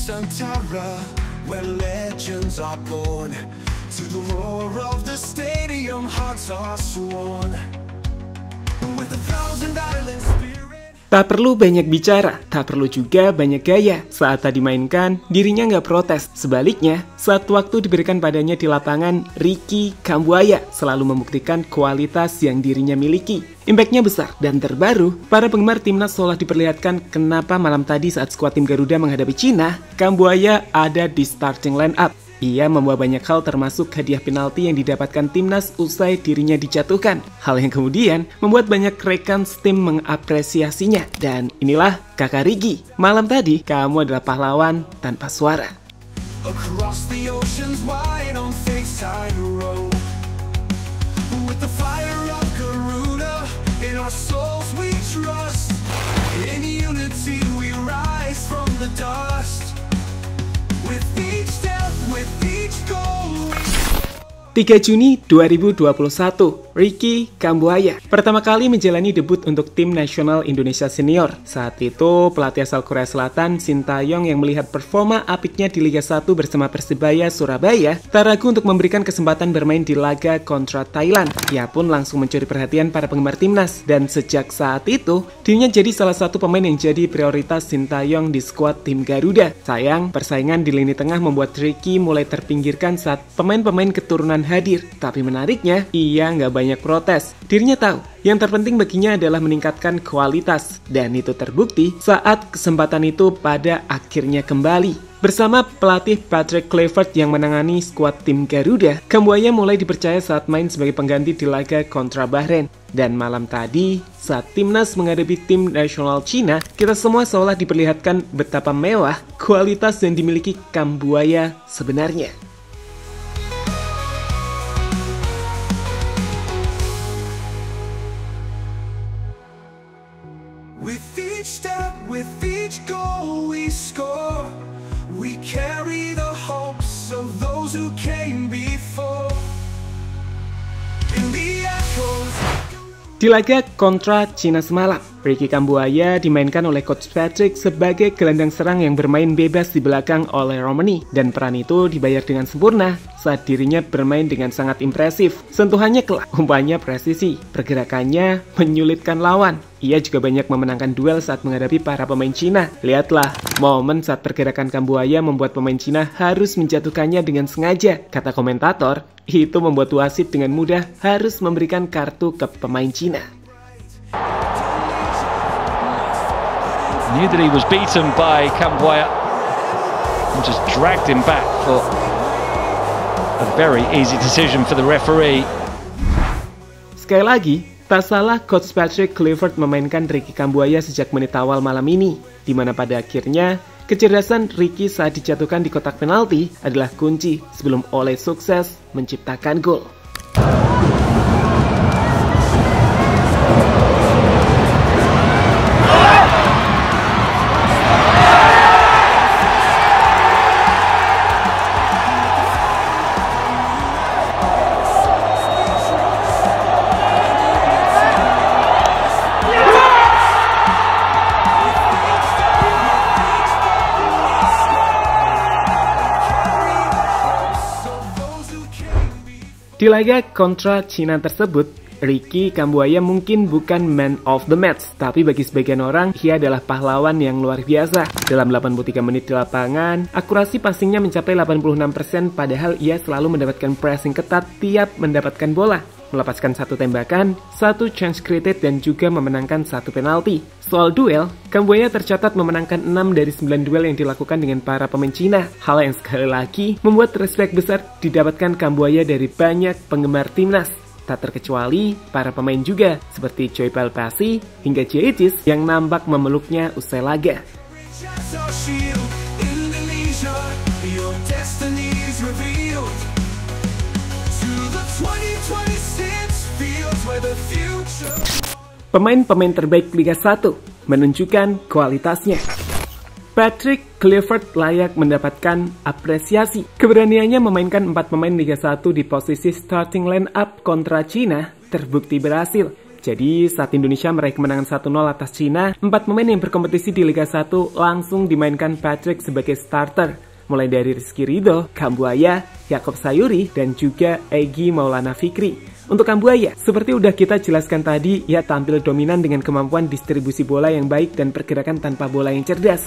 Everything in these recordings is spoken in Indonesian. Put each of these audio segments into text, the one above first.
Nusantara, where legends are born. To the roar of the stadium, hearts are sworn. With 1,000 islands spirit. Tak perlu banyak bicara, tak perlu juga banyak gaya. Saat tadi mainkan, dirinya nggak protes. Sebaliknya, saat waktu diberikan padanya di lapangan, Ricky Kambuaya selalu membuktikan kualitas yang dirinya miliki. Impact-nya besar dan terbaru, para penggemar timnas seolah diperlihatkan kenapa malam tadi saat skuad tim Garuda menghadapi Cina, Kambuaya ada di starting line up. Ia membawa banyak hal termasuk hadiah penalti yang didapatkan timnas usai dirinya dijatuhkan. Hal yang kemudian membuat banyak rekan tim mengapresiasinya. Dan inilah kakak Ricky. Malam tadi, kamu adalah pahlawan tanpa suara. Across the oceans wide on Facetime Road. With the fire of Garuda in our souls we trust. In unity we rise from the dust. With each step, with each goal. 3 Juni 2021, Ricky Kambuaya pertama kali menjalani debut untuk tim nasional Indonesia senior. Saat itu, pelatih asal Korea Selatan, Shin Tae-yong yang melihat performa apiknya di Liga 1 bersama Persebaya Surabaya, tak ragu untuk memberikan kesempatan bermain di laga kontra Thailand. Ia pun langsung mencuri perhatian para penggemar timnas, dan sejak saat itu, dirinya jadi salah satu pemain yang jadi prioritas Shin Tae-yong di skuad tim Garuda. Sayang, persaingan di lini tengah membuat Ricky mulai terpinggirkan saat pemain-pemain keturunan hadir. Tapi menariknya, ia nggak banyak protes. Dirinya tahu, yang terpenting baginya adalah meningkatkan kualitas. Dan itu terbukti saat kesempatan itu pada akhirnya kembali. Bersama pelatih Patrick Kluivert yang menangani skuad tim Garuda, Kambuaya mulai dipercaya saat main sebagai pengganti di laga kontra Bahrain. Dan malam tadi, saat timnas menghadapi tim nasional Cina, kita semua seolah diperlihatkan betapa mewah kualitas yang dimiliki Kambuaya sebenarnya. With each step, with each goal we score. We carry the hopes of those who came before. In the echoes. Di laga kontra Cina semalam, Ricky Kambuaya dimainkan oleh Coach Patrick sebagai gelandang serang yang bermain bebas di belakang oleh Romani. Dan peran itu dibayar dengan sempurna saat dirinya bermain dengan sangat impresif. Sentuhannya kelak, umpannya presisi, pergerakannya menyulitkan lawan. Ia juga banyak memenangkan duel saat menghadapi para pemain Cina. Lihatlah, momen saat pergerakan Kambuaya membuat pemain Cina harus menjatuhkannya dengan sengaja. Kata komentator, itu membuat wasit dengan mudah harus memberikan kartu ke pemain Cina. Knew that he was beaten by Kambuaya and just dragged him back for a very easy decision for the referee. Sekali lagi, tak salah Coach Patrick Kluivert memainkan Ricky Kambuaya sejak menit awal malam ini, di mana pada akhirnya kecerdasan Ricky saat dijatuhkan di kotak penalti adalah kunci sebelum Ole sukses menciptakan gol. Di laga kontra Cina tersebut, Ricky Kambuaya mungkin bukan man of the match, tapi bagi sebagian orang, ia adalah pahlawan yang luar biasa. Dalam 83 menit di lapangan, akurasi passingnya mencapai 86%, padahal ia selalu mendapatkan pressing ketat tiap mendapatkan bola. Melepaskan satu tembakan, satu chance created, dan juga memenangkan satu penalti. Soal duel, Kambuaya tercatat memenangkan 6 dari 9 duel yang dilakukan dengan para pemain Cina. Hal yang sekali lagi membuat respect besar didapatkan Kambuaya dari banyak penggemar timnas. Tak terkecuali para pemain juga, seperti Choi Pelpasi hingga Jaitis yang nampak memeluknya usai laga. Pemain-pemain terbaik Liga 1 menunjukkan kualitasnya. Patrick Kluivert layak mendapatkan apresiasi. Keberaniannya memainkan 4 pemain Liga 1 di posisi starting line up kontra Cina terbukti berhasil. Jadi saat Indonesia meraih kemenangan 1-0 atas Cina, 4 pemain yang berkompetisi di Liga 1 langsung dimainkan Patrick sebagai starter. Mulai dari Rizky Ridho, Kambuaya, Yaakob Sayuri, dan juga Egy Maulana Fikri. Untuk Kambuaya, seperti udah kita jelaskan tadi, ia tampil dominan dengan kemampuan distribusi bola yang baik dan pergerakan tanpa bola yang cerdas.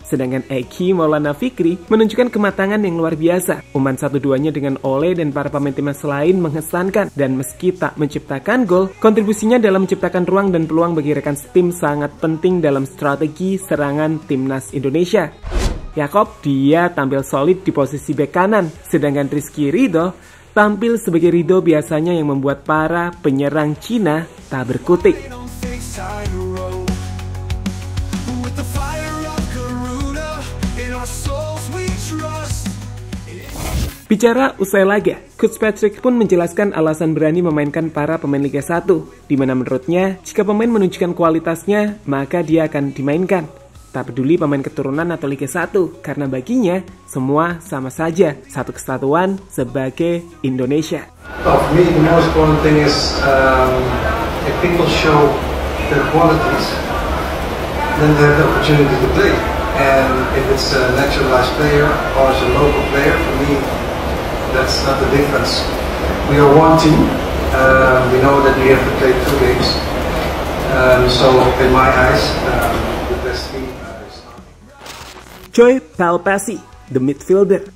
Sedangkan Egy Maulana Fikri menunjukkan kematangan yang luar biasa. Umpan 1-2-nya dengan Ole dan para pemain timnas lain mengesankan. Dan meski tak menciptakan gol, kontribusinya dalam menciptakan ruang dan peluang bagi rekan tim sangat penting dalam strategi serangan timnas Indonesia. Yaakob, dia tampil solid di posisi bek kanan. Sedangkan Rizky Ridho tampil sebagai Ridho biasanya yang membuat para penyerang Cina tak berkutik. Bicara usai laga, Coach Patrick pun menjelaskan alasan berani memainkan para pemain Liga 1, di mana menurutnya jika pemain menunjukkan kualitasnya, maka dia akan dimainkan. Tak peduli pemain keturunan atau Liga 1, karena baginya semua sama saja, satu kesatuan sebagai Indonesia. Well, for me, the most important thing is if people show their qualities, then they have the opportunity to play. And if it's a naturalized player or as a local player, for me, that's not the difference. We are one team. We know that we have to play 2 games. So in my eyes, the best team is not. Joy Palpasi, the midfielder.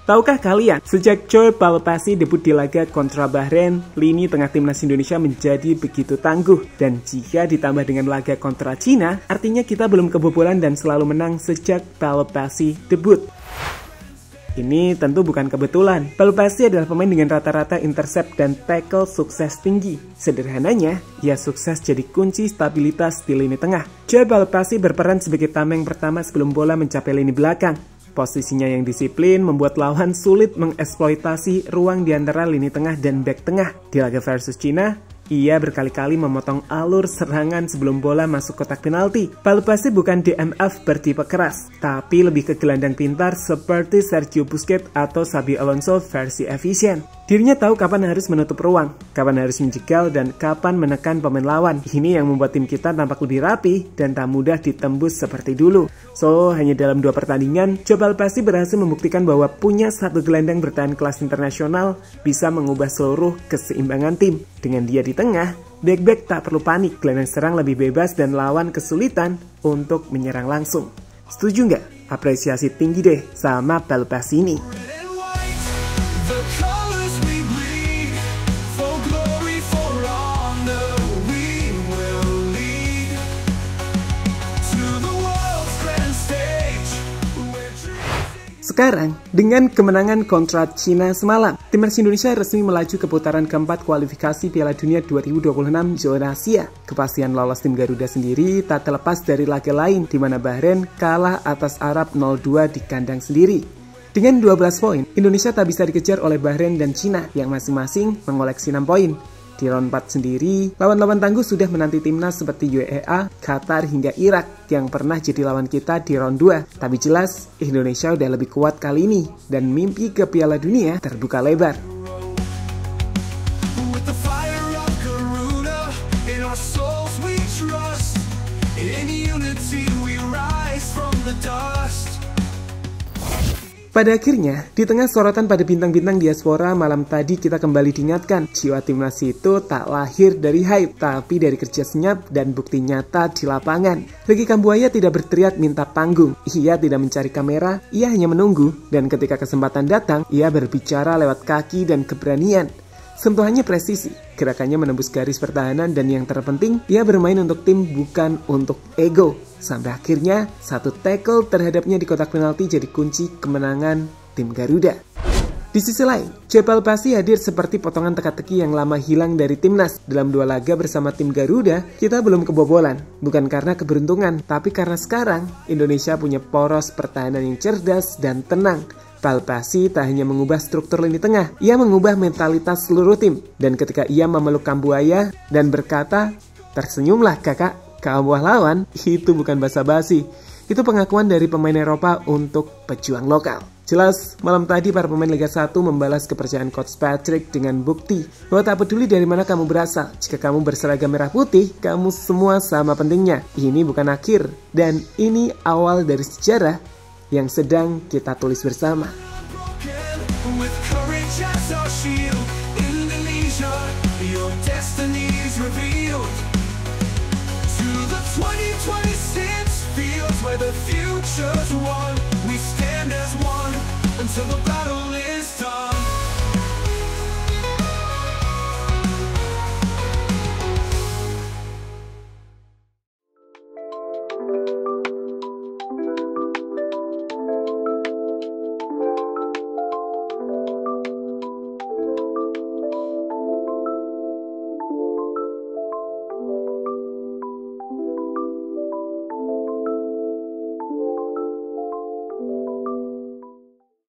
Tahukah kalian, sejak Joy Palpasi debut di laga kontra Bahrain, lini tengah timnas Indonesia menjadi begitu tangguh. Dan jika ditambah dengan laga kontra Cina, artinya kita belum kebobolan dan selalu menang sejak Palpasi debut. Ini tentu bukan kebetulan. Palpasi adalah pemain dengan rata-rata intercept dan tackle sukses tinggi. Sederhananya, ia sukses jadi kunci stabilitas di lini tengah. Joy Palpasi berperan sebagai tameng pertama sebelum bola mencapai lini belakang. Posisinya yang disiplin membuat lawan sulit mengeksploitasi ruang di antara lini tengah dan bek tengah. Di laga versus Cina, ia berkali-kali memotong alur serangan sebelum bola masuk kotak penalti. Palpasi bukan DMF bertipe keras, tapi lebih ke gelandang pintar seperti Sergio Busquets atau Xabi Alonso versi efisien. Dirinya tahu kapan harus menutup ruang, kapan harus menjegal, dan kapan menekan pemain lawan. Ini yang membuat tim kita tampak lebih rapi dan tak mudah ditembus seperti dulu. So, hanya dalam 2 pertandingan, Joy Palpasi berhasil membuktikan bahwa punya satu gelandang bertahan kelas internasional bisa mengubah seluruh keseimbangan tim. Dengan dia di tengah, bek-bek tak perlu panik, gelandang serang lebih bebas dan lawan kesulitan untuk menyerang langsung. Setuju nggak? Apresiasi tinggi deh sama Palpasi ini. Sekarang, dengan kemenangan kontra Cina semalam, timnas Indonesia resmi melaju ke putaran keempat kualifikasi Piala Dunia 2026 zona Asia. Kepastian lolos tim Garuda sendiri tak terlepas dari laga lain, di mana Bahrain kalah atas Arab 0-2 di kandang sendiri. Dengan 12 poin, Indonesia tak bisa dikejar oleh Bahrain dan Cina yang masing-masing mengoleksi 6 poin. Di round 4 sendiri, lawan-lawan tangguh sudah menanti timnas seperti UEA, Qatar hingga Irak yang pernah jadi lawan kita di round 2. Tapi jelas, Indonesia udah lebih kuat kali ini dan mimpi ke Piala Dunia terbuka lebar. Pada akhirnya, di tengah sorotan pada bintang-bintang diaspora, malam tadi kita kembali diingatkan, jiwa timnas itu tak lahir dari hype, tapi dari kerja senyap dan bukti nyata di lapangan. Rizky Kambuaya tidak berteriak minta panggung, ia tidak mencari kamera, ia hanya menunggu, dan ketika kesempatan datang, ia berbicara lewat kaki dan keberanian. Sentuhannya presisi, gerakannya menembus garis pertahanan, dan yang terpenting, ia bermain untuk tim bukan untuk ego. Sampai akhirnya, satu tackle terhadapnya di kotak penalti jadi kunci kemenangan tim Garuda. Di sisi lain, Joy Palpasi hadir seperti potongan teka-teki yang lama hilang dari timnas. Dalam 2 laga bersama tim Garuda, kita belum kebobolan. Bukan karena keberuntungan, tapi karena sekarang Indonesia punya poros pertahanan yang cerdas dan tenang. Palpasi tak hanya mengubah struktur lini tengah, ia mengubah mentalitas seluruh tim. Dan ketika ia memeluk Kambuaya dan berkata, "Tersenyumlah kakak, kamu lawan," itu bukan basa-basi. Itu pengakuan dari pemain Eropa untuk pejuang lokal. Jelas, malam tadi para pemain Liga 1 membalas kepercayaan Coach Patrick dengan bukti bahwa tak peduli dari mana kamu berasal, jika kamu berseragam merah putih, kamu semua sama pentingnya. Ini bukan akhir, dan ini awal dari sejarah yang sedang kita tulis bersama. Where the future's won, we stand as one until the battle